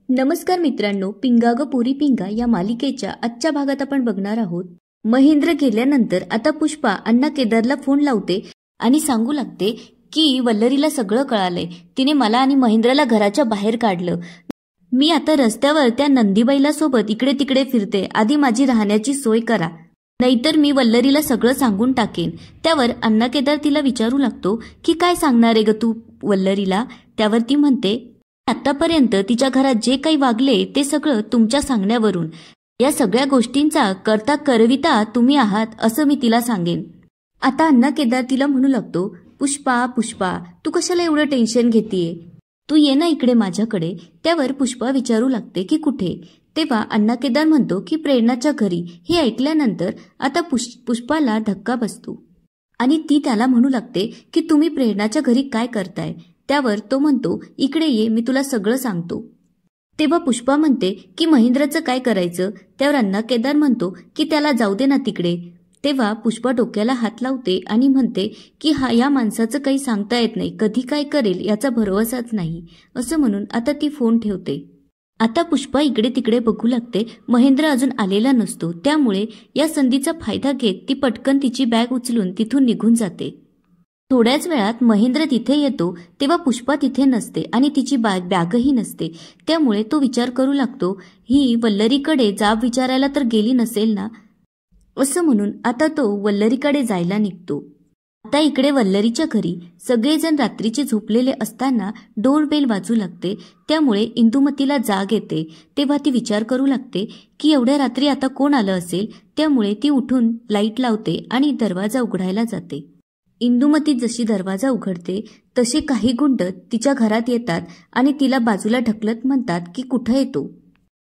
नमस्कार मित्रांनो, पिंगा ग पोरी पिंगा या मालिकेच्या आजच्या भागात आपण बघणार आहोत. महेंद्र गेल्यानंतर आता पुष्पा अण्णा केदारला फोन लावते आणि सांगू लागते की वल्लरीला सगळं कळालंय. तिने मला आणि महेंद्रला घराच्या बाहेर काढलं. मी आता रस्त्यावर त्या नंदीबाईला सोबत इकडे तिकडे फिरते. आधी माझी राहण्याची सोय करा, नाहीतर मी वल्लरीला सगळं सांगून टाकेन. त्यावर अण्णा केदार तिला विचारू लागतो की काय सांगणार आहे ग तू वल्लरीला. त्यावर ती म्हणते आतापर्यंत तिच्या घरात जे काही वागले ते सगळं तुमच्या सांगण्यावरून, या सगळ्या गोष्टींचा करता करविता तुम्ही आहात असं मी तिला सांगेन. आता अण्णा केदार तिला म्हणू लागतो, पुष्पा पुष्पा तू कशाला एवढं टेन्शन घेतीये, तू ये ना इकडे माझ्याकडे. त्यावर पुष्पा विचारू लागते की कुठे. तेव्हा अण्णा केदार म्हणतो की प्रेरणाच्या घरी. हे ऐकल्यानंतर आता पुष्पाला धक्का बसतो आणि ती त्याला म्हणू लागते की तुम्ही प्रेरणाच्या घरी काय करताय. त्यावर तो म्हणतो इकडे ये, मी तुला सगळं सांगतो. तेव्हा पुष्पा म्हणते की महेंद्रचं काय करायचं. त्यावर अण्णा केदार म्हणतो की त्याला जाऊ दे ना तिकडे. तेव्हा पुष्पा डोक्याला हात लावते आणि म्हणते की या माणसाचं काही सांगता येत नाही, कधी काय करेल याचा भरवसाच नाही. असं म्हणून आता ती फोन ठेवते. आता पुष्पा इकडे तिकडे बघू लागते. महेंद्र अजून आलेला नसतो. त्यामुळे या संधीचा फायदा घेत ती पटकन तिची बॅग उचलून तिथून निघून जाते. थोड्याच वेळात महेंद्र तिथे येतो. तेव्हा पुष्पा तिथे नसते आणि तिची बॅगही नसते. त्यामुळे तो विचार करू लागतो ही वल्लरीकडे जाब विचारायला तर गेली नसेल ना. असं म्हणून आता तो वल्लरीकडे जायला निघतो. आता इकडे वल्लरीच्या घरी सगळेजण रात्रीचे झोपलेले असताना डोरबेल वाजू लागते. त्यामुळे इंदुमतीला जाग येते. तेव्हा ती विचार करू लागते की एवढ्या रात्री आता कोण आलं असेल. त्यामुळे ती उठून लाईट लावते आणि दरवाजा उघडायला जाते. इंदुमती जशी दरवाजा उघडते तसे काही गुंड तिच्या घरात येतात आणि तिला बाजूला ढकलत म्हणतात की कुठं येतो.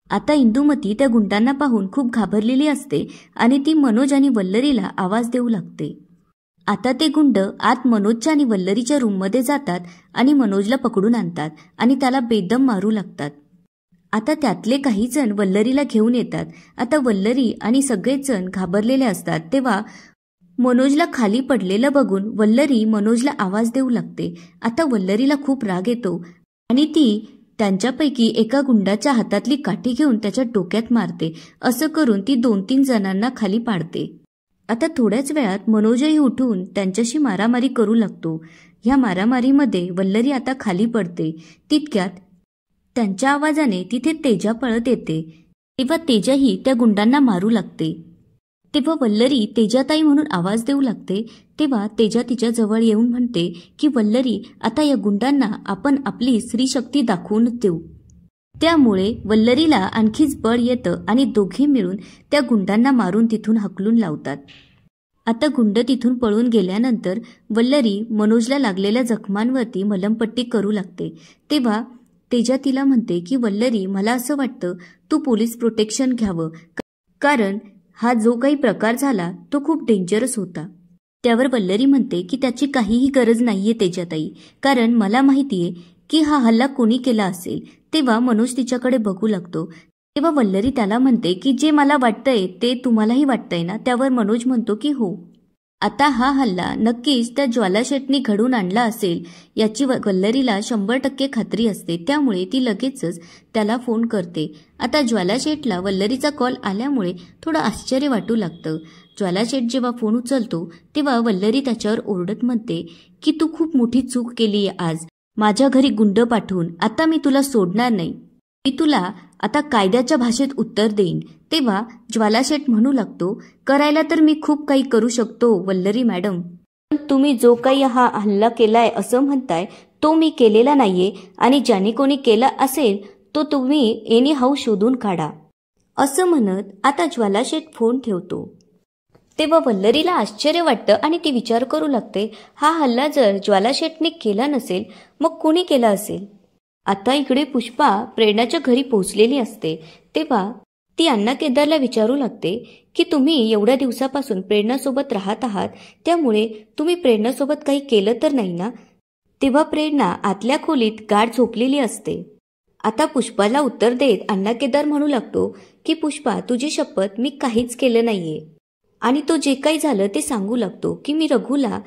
आता इंदुमती त्या गुंडांना पाहून खूप घाबरलेली असते आणि ती मनोज आणि वल्लरीला आवाज देऊ लागते. आता ते गुंड आत मनोजच्या आणि वल्लरीच्या रूममध्ये जातात आणि मनोजला पकडून आणतात आणि त्याला बेदम मारू लागतात. आता त्यातले काही जण वल्लरीला घेऊन येतात. आता वल्लरी आणि सगळेच जण घाबरलेले असतात. तेव्हा मनोजला खाली पडलेलं बघून वल्लरी मनोजला आवाज देऊ लागते. आता वल्लरीला खूप राग येतो आणि ती त्यांच्यापैकी एका गुंडाच्या हातातली काठी घेऊन त्याच्या डोक्यात मारते. असं करून ती 2-3 जणांना खाली पाडते. आता थोड्याच वेळात मनोजही उठून त्यांच्याशी मारामारी करू लागतो. ह्या मारामारीमध्ये वल्लरी आता खाली पडते. तितक्यात त्यांच्या आवाजाने तिथे तेजा पळत येते. तेव्हा तेजाही त्या गुंडांना मारू लागते. तेव्हा वल्लरी तेजाताई म्हणून आवाज देऊ लागते. तेव्हा तेजा तिच्या जवळ येऊन म्हणते की वल्लरी, आता या गुंडांना आपण आपली स्त्रीशक्ती दाखवूनच देऊ. त्यामुळे वल्लरीला आणखीच बळ येतं आणि दोघे मिळून त्या गुंडांना मारून तिथून हकलून लावतात. आता गुंड तिथून पळून गेल्यानंतर वल्लरी मनोजला लागलेल्या जखमांवरती मलमपट्टी करू लागते. तेव्हा तेजा तिला म्हणते की वल्लरी, मला असं वाटतं तू पोलीस प्रोटेक्शन घ्यावं, कारण हा जो काही प्रकार झाला तो खूप डेंजरस होता. त्यावर वल्लरी म्हणते की त्याची काहीही गरज नाहीये तेजाताई, कारण मला माहितीये की हा हल्ला कोणी केला असेल. तेव्हा मनोज तिच्याकडे बघू लागतो. तेव्हा वल्लरी त्याला म्हणते की जे मला वाटतंय ते तुम्हालाही वाटतंय ना. त्यावर मनोज म्हणतो की हो, आता हा हल्ला नक्कीच त्या ज्वाला शेटनी घडून आणला असेल याची वल्लरीला 100% खात्री असते. त्यामुळे ती लगेचच त्याला फोन करते. आता ज्वाला शेटला वल्लरीचा कॉल आल्यामुळे थोडं आश्चर्य वाटू लागतं. ज्वाला शेट जेव्हा फोन उचलतो तेव्हा वल्लरी त्याच्यावर ओरडत म्हणते की तू खूप मोठी चूक केली आज, माझ्या घरी गुंड पाठवून. आता मी तुला सोडणार नाही, मी तुला आता कायद्याच्या भाषेत उत्तर देईन. तेव्हा ज्वाला शेट म्हणू लागतो, करायला तर मी खूप काही करू शकतो वल्लरी मॅडम, पण तुम्ही जो काही हा हल्ला केलाय असं म्हणताय तो मी केलेला नाहीये आणि ज्याने कोणी केला असेल तो तुम्ही एनी हाऊ शोधून काढा. असं म्हणत आता ज्वाला शेट फोन ठेवतो. तेव्हा वल्लरीला आश्चर्य वाटतं आणि ती विचार करू लागते, हा हल्ला जर ज्वाला शेटने केला नसेल मग कोणी केला असेल. आता इकडे पुष्पा प्रेरणाच्या घरी पोहोचलेली असते. तेव्हा ती अण्णा केदारला विचारू लागते की तुम्ही एवढ्या दिवसापासून प्रेरणासोबत राहत आहात, त्यामुळे तुम्ही प्रेरणासोबत काही केलं तर नाही ना. तेव्हा प्रेरणा आतल्या खोलीत गाढ झोपलेली असते. आता पुष्पाला उत्तर देत अण्णा केदार म्हणू लागतो की पुष्पा, तुझी शपथ, मी काहीच केलं नाहीये. आणि तो जे काही झालं ते सांगू लागतो की मी रघुला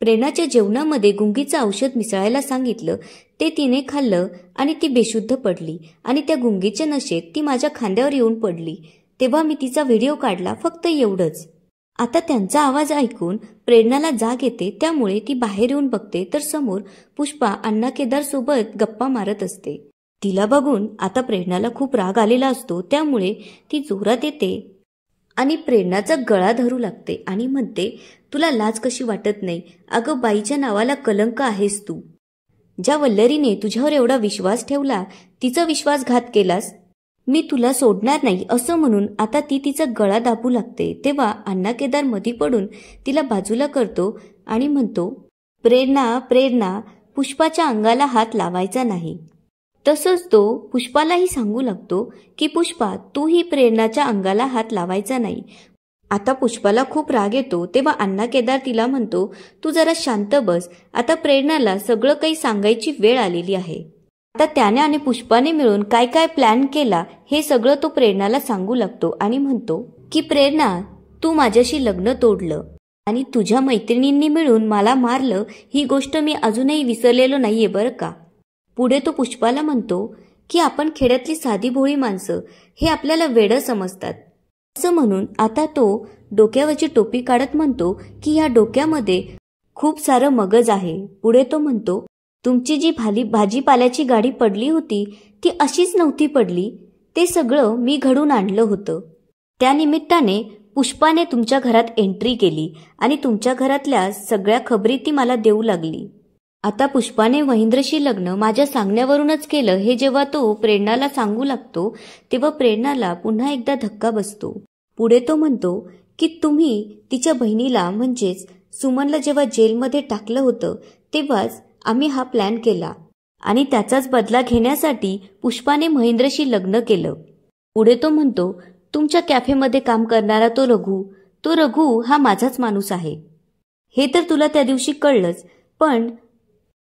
प्रेरणाच्या जेवणामध्ये गुंगीचं औषध मिसळायला सांगितलं ते तिने खाल्लं आणि ती बेशुद्ध पडली आणि त्या गुंगीच्या नशेत ती माझ्या खांद्यावर येऊन पडली. तेव्हा मी तिचा व्हिडिओ काढला, फक्त एवढंच. आता त्यांचा आवाज ऐकून प्रेरणाला जाग येते, त्यामुळे ती बाहेर येऊन बघते तर समोर पुष्पा अण्णा केदार सोबत गप्पा मारत असते. तिला बघून आता प्रेरणाला खूप राग आलेला असतो, त्यामुळे ती जोरात येते आणि प्रेरणाचा गळा धरू लागते आणि म्हणते, तुला लाज कशी वाटत नाही? अगं बाईच्या नावाला कलंक आहेस तू. ज्या वल्लरीने तुझ्यावर एवढा विश्वास ठेवला तिचा विश्वासघात केलास. मी तुला सोडणार नाही असं म्हणून आता ती तिचा गळा दाबू लागते. तेव्हा अण्णा केदार मधी पडून तिला बाजूला करतो आणि म्हणतो, प्रेरणा प्रेरणा, पुष्पाच्या अंगाला हात लावायचा नाही. तसंच तो पुष्पालाही सांगू लागतो की पुष्पा, तूही प्रेरणाच्या अंगाला हात लावायचा नाही. आता पुष्पाला खूप राग येतो. तेव्हा अण्णा केदार तिला म्हणतो, तू जरा शांत बस, आता प्रेरणाला सगळं काही सांगायची वेळ आलेली आहे. आता त्याने आणि पुष्पाने मिळून काय काय प्लॅन केला हे सगळं तो प्रेरणाला सांगू लागतो आणि म्हणतो की प्रेरणा, तू माझ्याशी लग्न तोडलं आणि तुझ्या मैत्रिणींनी मिळून मला मारलं, ही गोष्ट मी अजूनही विसरलेलो नाहीये बरं का. पुढे तो पुष्पाला म्हणतो की आपण खेड्यातली साधी भोळी माणसं, हे आपल्याला वेडं समजतात. असं म्हणून आता तो डोक्यावरची टोपी काढत म्हणतो की या डोक्यामध्ये खूप सारं मगज आहे. पुढे तो म्हणतो, तुमची जी भाजीपाल्याची गाडी पडली होती ती अशीच नव्हती पडली, ते सगळं मी घडून आणलं होतं. त्यानिमित्ताने पुष्पाने तुमच्या घरात एंट्री केली आणि तुमच्या घरातल्या सगळ्या खबरी ती मला देऊ लागली. आता पुष्पाने महेंद्रशी लग्न माझ्या सांगण्यावरूनच केलं हे जेव्हा तो प्रेरणाला सांगू लागतो तेव्हा प्रेरणाला पुन्हा एकदा धक्का बसतो. पुढे तो म्हणतो की तुम्ही तिच्या बहिणीला म्हणजेच सुमनला जेव्हा जेलमध्ये टाकलं होतं तेव्हाच आम्ही हा प्लॅन केला आणि त्याचाच बदला घेण्यासाठी पुष्पाने महेंद्रशी लग्न केलं. पुढे तो म्हणतो, तुमच्या कॅफेमध्ये काम करणारा तो रघु हा माझाच माणूस आहे. हे तर तुला त्या दिवशी कळलंच, पण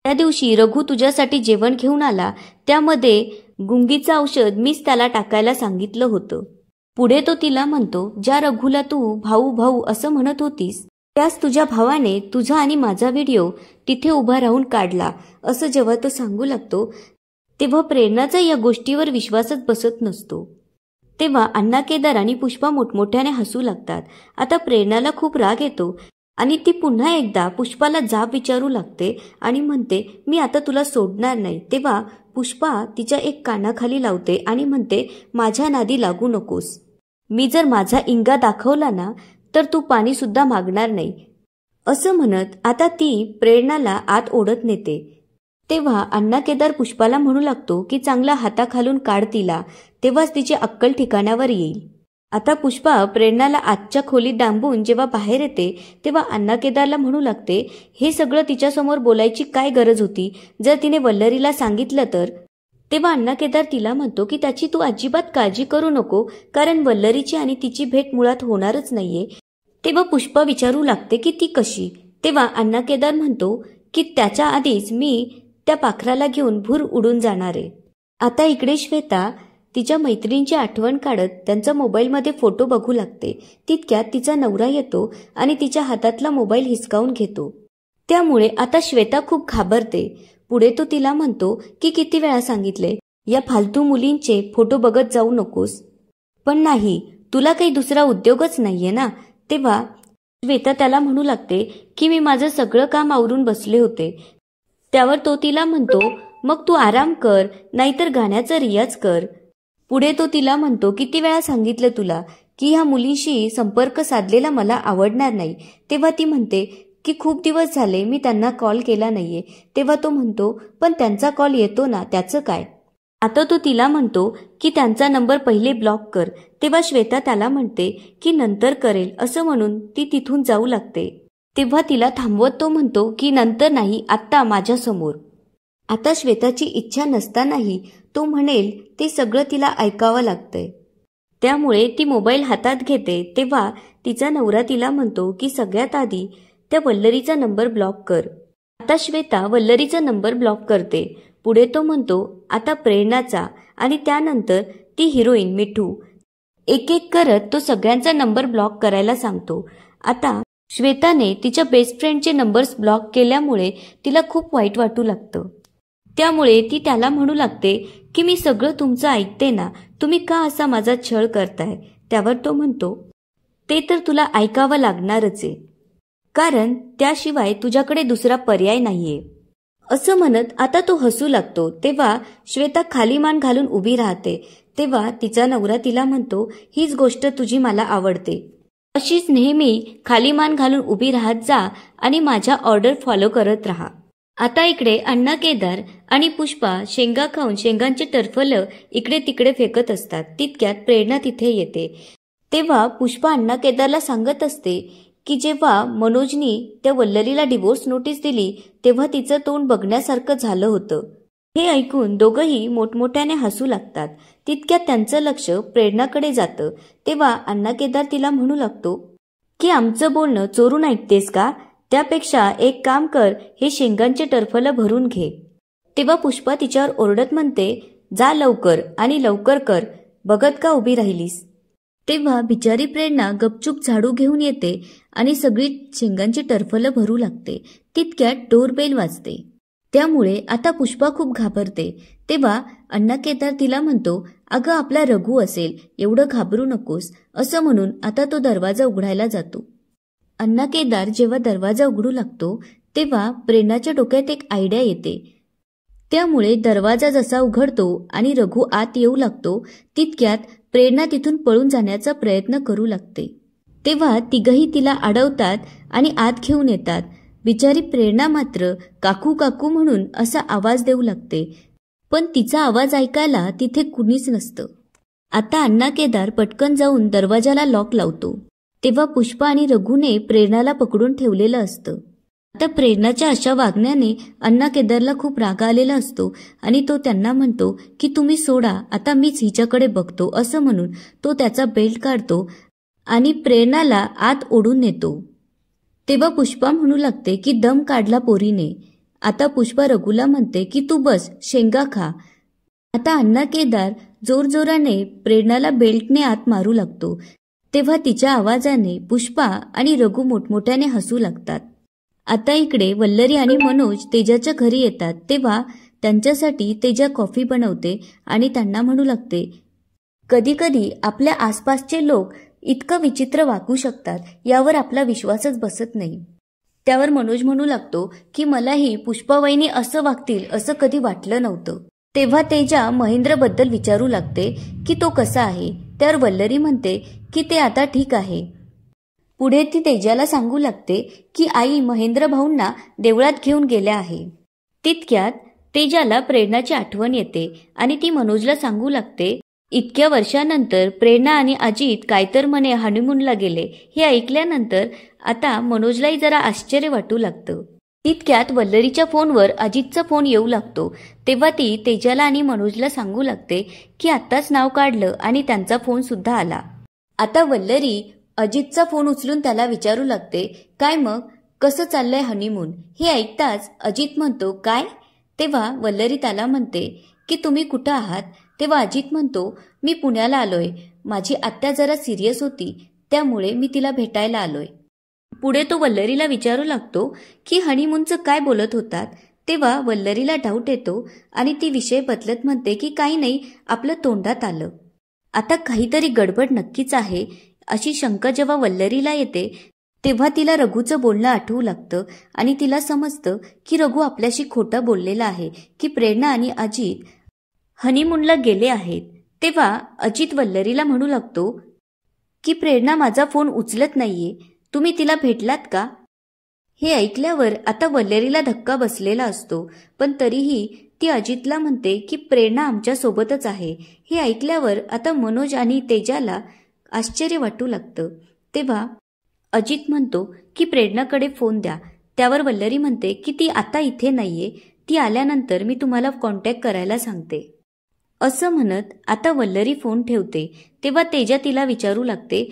त्या दिवशी रघु तुझ्यासाठी जेवण घेऊन आला, त्यामध्ये गुंगीचं औषध मीच त्याला टाकायला सांगितलं होतं. पुढे तो तिला म्हणतो, ज्या रघुला तू भाऊ भाऊ असं म्हणत होतीस त्यास तुझ्या भावाने तुझा आणि माझा व्हिडिओ तिथे उभा राहून काढला. असं जेव्हा तो सांगू लागतो तेव्हा प्रेरणाचा या गोष्टीवर विश्वासच बसत नसतो. तेव्हा अण्णा केदार आणि पुष्पा मोठमोठ्याने हसू लागतात. आता प्रेरणाला खूप राग येतो आणि ती पुन्हा एकदा पुष्पाला जाब विचारू लागते आणि म्हणते, मी आता तुला सोडणार नाही. तेव्हा पुष्पा तिच्या एक कानाखाली लावते आणि म्हणते, माझ्या नादी लागू नकोस. मी जर माझा इंगा दाखवला ना तर तू पाणी सुद्धा मागणार नाही. असं म्हणत आता ती प्रेरणाला आत ओढत नेते. तेव्हा अण्णा केदार पुष्पाला म्हणू लागतो की चांगला हाताखालून काढ तिला, तेव्हाच तिची अक्कल ठिकाणावर येईल. आता पुष्पा प्रेरणाला आजच्या खोलीत डांबून जेव्हा बाहेर येते तेव्हा अण्णा केदारला म्हणू लागते, हे सगळं तिच्यासमोर बोलायची काय गरज होती, जर तिने वल्लरीला सांगितलं तर. तेव्हा अण्णा केदार तिला म्हणतो की त्याची तू अजिबात काळजी करू नको, कारण वल्लरीची आणि तिची भेट मुळात होणारच नाहीये. तेव्हा पुष्पा विचारू लागते की ती कशी. तेव्हा अण्णा केदार म्हणतो की त्याच्या आधीच मी त्या पाखराला घेऊन भूर उडून जाणार आहे. आता इकडे श्वेता तिच्या मैत्रिणींची आठवण काढत त्यांचा मोबाईलमध्ये फोटो बघू लागते. तितक्यात तिचा नवरा येतो आणि तिच्या हातातला मोबाईल हिसकावून घेतो. त्यामुळे आता श्वेता खूप घाबरते. पुढे तो तिला म्हणतो की किती वेळा सांगितले, या फालतू मुलींचे फोटो बघत जाऊ नकोस. पण नाही, तुला काही दुसरा उद्योगच नाहीये ना. तेव्हा श्वेता त्याला म्हणू लागते की मी माझं सगळं काम आवरून बसले होते. त्यावर तो तिला म्हणतो, मग तू आराम कर, नाहीतर गाण्याचा रियाज कर. पुढे तो तिला म्हणतो, किती वेळा सांगितलं तुला की ह्या मुलींशी संपर्क साधलेला मला आवडणार नाही. तेव्हा ती म्हणते की खूप दिवस झाले मी त्यांना कॉल केला नाहीये. तेव्हा तो म्हणतो, पण त्यांचा कॉल येतो ना, त्याचं काय. आता तो तिला म्हणतो की त्यांचा नंबर पहिले ब्लॉक कर. तेव्हा श्वेता त्याला म्हणते की नंतर करेल. असं म्हणून ती तिथून जाऊ लागते. तेव्हा तिला थांबवत तो म्हणतो की नंतर नाही, आत्ता माझ्यासमोर. आता श्वेताची इच्छा नसतानाही तो म्हणेल ते सगळं तिला ऐकावं लागतंय. त्यामुळे ती मोबाईल हातात घेते. तेव्हा तिचा नवरा तिला म्हणतो की सगळ्यात आधी त्या वल्लरीचा नंबर ब्लॉक कर. आता श्वेता वल्लरीचा नंबर ब्लॉक करते. पुढे तो म्हणतो आता प्रेरणाचा आणि त्यानंतर ती हिरोईन मिठू. एक एक करत तो सगळ्यांचा नंबर ब्लॉक करायला सांगतो. आता श्वेताने तिच्या बेस्ट फ्रेंडचे नंबर्स ब्लॉक केल्यामुळे तिला खूप वाईट वाटू लागतं. त्यामुळे ती त्याला म्हणू लागते की मी सगळं तुमचं ऐकते ना, तुम्ही का असा माझा छळ करताय. त्यावर तो म्हणतो, ते तर तुला ऐकावं लागणारच आहे, कारण त्याशिवाय तुझ्याकडे दुसरा पर्याय नाहीये. असं म्हणत आता तो हसू लागतो. तेव्हा श्वेता खाली मान घालून उभी राहते. तेव्हा तिचा नवरा तिला म्हणतो, हीच गोष्ट तुझी मला आवडते, अशीच नेहमी खाली मान घालून उभी राहत जा आणि माझ्या ऑर्डर फॉलो करत राहा. आता इकडे अण्णा केदार आणि पुष्पा शेंगा खाऊन शेंगांचे टरफलं इकडे तिकडे फेकत असतात. तितक्यात प्रेरणा तिथे येते. तेव्हा पुष्पा अण्णा केदारला सांगत असते की जेव्हा मनोजनी त्या वल्लरीला डिवोर्स नोटीस दिली तेव्हा तिचं तोंड बघण्यासारखं झालं होतं. हे ऐकून दोघंही मोठमोठ्याने हसू लागतात. तितक्यात त्यांचं लक्ष प्रेरणाकडे जातं. तेव्हा अण्णा केदार तिला म्हणू लागतो की आमचं बोलणं चोरून ऐकतेस का? त्यापेक्षा एक काम कर, हे शेंगांचे टरफलं भरून घे. तेव्हा पुष्पा तिच्यावर ओरडत म्हणते, जा लवकर आणि लवकर कर, बघत का उभी राहिलीस. तेव्हा बिचारी प्रेरणा गपचूप झाडू घेऊन येते आणि सगळी शेंगांची टरफलं भरू लागते. तितक्यात डोरबेल वाजते. त्यामुळे आता पुष्पा खूप घाबरते. तेव्हा अण्णा केदार तिला म्हणतो, अगं आपला रघु असेल, एवढं घाबरू नकोस, असं म्हणून आता तो दरवाजा उघडायला जातो. अण्णा केदार जेव्हा दरवाजा उघडू लागतो तेव्हा प्रेरणाच्या डोक्यात एक आयडिया येते. त्यामुळे दरवाजा जसा उघडतो आणि रघु आत येऊ लागतो तितक्यात प्रेरणा तिथून पळून जाण्याचा प्रयत्न करू लागते. तेव्हा तिघही तिला अडवतात आणि आत घेऊन येतात. बिचारी प्रेरणा मात्र काकू काकू म्हणून असा आवाज देऊ लागते, पण तिचा आवाज ऐकायला तिथे कुणीच नसतं. आता अण्णा केदार पटकन जाऊन दरवाजाला लॉक लावतो. तेव्हा पुष्पा आणि रघुने प्रेरणाला पकडून ठेवलेलं असतं. आता प्रेरणाच्या अशा वागण्याने अण्णा केदारला खूप राग आलेला असतो आणि तो त्यांना म्हणतो की तुम्ही सोडा, आता मीच हिच्याकडे बघतो. असं म्हणून तो त्याचा बेल्ट काढतो आणि प्रेरणाला आत ओढून नेतो. तेव्हा पुष्पा म्हणू लागते की दम काढला पोरीने. आता पुष्पा रघुला म्हणते की तू बस, शेंगा खा. आता अण्णा केदार जोरजोराने प्रेरणाला बेल्टने आत मारू लागतो. तेव्हा तिच्या आवाजाने पुष्पा आणि रघु मोठमोठ्याने हसू लागतात. आता इकडे वल्लरी आणि मनोज तेजाच्या घरी येतात. तेव्हा त्यांच्यासाठी तेजा कॉफी बनवते आणि त्यांना म्हणू लागते, कधी कधी आपल्या आसपासचे लोक इतकं विचित्र वागू शकतात यावर आपला विश्वासच बसत नाही. त्यावर मनोज म्हणू लागतो की मलाही पुष्पावहिनी असं वागतील असं कधी वाटलं नव्हतं. तेव्हा तेजा महेंद्रबद्दल विचारू लागते की तो कसा आहे. त्यावर वल्लरी म्हणते की ते आता ठीक आहे. पुढे ती तेजाला सांगू लागते की आई महेंद्र भाऊंना देवळात घेऊन गेल्या आहे. तितक्यात तेजाला प्रेरणाची आठवण येते आणि ती मनोजला सांगू लागते, इतक्या वर्षानंतर प्रेरणा आणि अजित कायतर म्हणे हनीमूनला गेले. हे ऐकल्यानंतर आता मनोजलाही जरा आश्चर्य वाटू लागतं. तितक्यात वल्लरीच्या फोनवर अजितचा फोन येऊ लागतो. तेव्हा ती तेजाला आणि मनोजला सांगू लागते की आत्ताच नाव काढलं आणि त्यांचा फोन सुद्धा आला. आता वल्लरी अजितचा फोन उचलून त्याला विचारू लागते, काय मग कसं चाललंय हनीमून. हे ऐकताच अजित म्हणतो, काय. तेव्हा वल्लरी त्याला म्हणते की तुम्ही कुठं आहात. तेव्हा अजित म्हणतो, मी पुण्याला आलोय, माझी आत्या जरा सिरियस होती त्यामुळे मी तिला भेटायला आलोय. पुढे तो वल्लरीला विचारू लागतो की हनीमूनचं काय बोलत होतात. तेव्हा वल्लरीला डाऊट येतो आणि ती विषय बदलत म्हणते की काही नाही, आपलं तोंडात आलं, आता काहीतरी गडबड नक्कीच आहे. अशी शंका जेव्हा वल्लरीला येते तेव्हा तिला रघुचं बोलणं आठवू लागतं आणि तिला समजतं की रघु आपल्याशी खोटं बोललेला आहे की प्रेरणा आणि अजित हनीमूनला गेले आहेत. तेव्हा अजित वल्लरीला म्हणू लागतो की प्रेरणा माझा फोन उचलत नाहीये, तुम्ही तिला भेटलात का. हे ऐकल्यावर आता वल्लरीला धक्का बसलेला असतो, पण तरीही ती अजितला म्हणते की प्रेरणा आमच्या सोबतच आहे. हे ऐकल्यावर आता मनोज आणि तेजाला आश्चर्य वाटू लागतं. तेव्हा अजित म्हणतो की प्रेरणाकडे फोन द्या. त्यावर वल्लरी म्हणते की ती आता इथे नाहीये, ती आल्यानंतर मी तुम्हाला कॉन्टॅक्ट करायला सांगते. असं म्हणत आता वल्लरी फोन ठेवते. तेव्हा तेजा तिला विचारू लागते,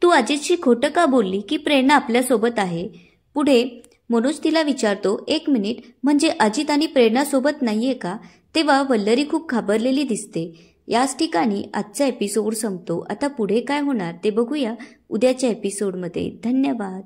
तू अजितशी खोटं का बोलली की प्रेरणा आपल्यासोबत आहे. पुढे मनोज तिला विचारतो, एक मिनिट, म्हणजे अजित आणि प्रेरणा सोबत नाहीये का. तेव्हा वल्लरी खूप घाबरलेली दिसते. याच ठिकाणी आजचा एपिसोड संपतो. आता पुढे काय होणार ते बघूया उद्याच्या एपिसोडमध्ये. धन्यवाद.